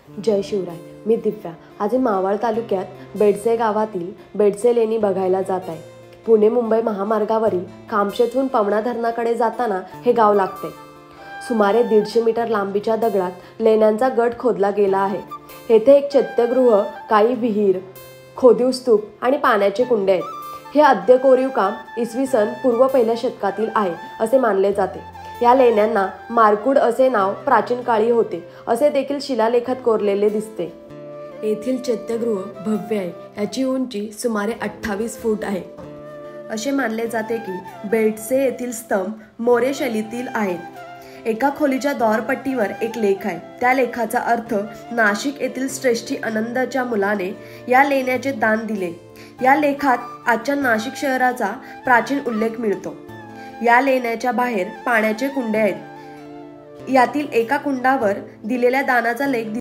जय शिवराय. मी दिव्या. आज मावळ तालुक्यात बेडसे गावातील बेडसे लेणी बघायला जात आहे. पुणे मुंबई महामार्गावरील खामशेतहून पवना धरणाकडे जाताना हे गाव लागते. सुमारे 150 मीटर लांबीच्या दगडात लेण्यांचा गट खोदला गेला आहे. येथे एक चैत्यगृह, काही विहीर, खोदीव स्तूप आणि पाण्याचे कुंडे आहेत. हे आद्य कोरीव काम इसवी सन पूर्व 1ल्या शतकातील आहे असे मानले जाते. या लेण्यांना मारकूड असे नाव प्राचीन काळी होते असे देखील शिलालेखात कोरलेले दिसते. येथील चैत्यगृह भव्य आहे. याची उंची सुमारे 28 फूट आहे. असे मानले जाते की बेडसे येथील स्तंभ मोरे शैलीतील आहेत. एका खोलीच्या द्वारपट्टीवर एक लेख आहे. त्या लेखाचा अर्थ नाशिक येथील श्रेष्ठी आनंदाच्या मुलाने या लेण्याचे दान दिले. या लेखात आजच्या नाशिक शहराचा प्राचीन उल्लेख मिळतो. या लेण्याच्या बाहेर पाण्याचे कुंडे आहेत. यातील एका कुंडावर दिलेल्या दानाचा लेख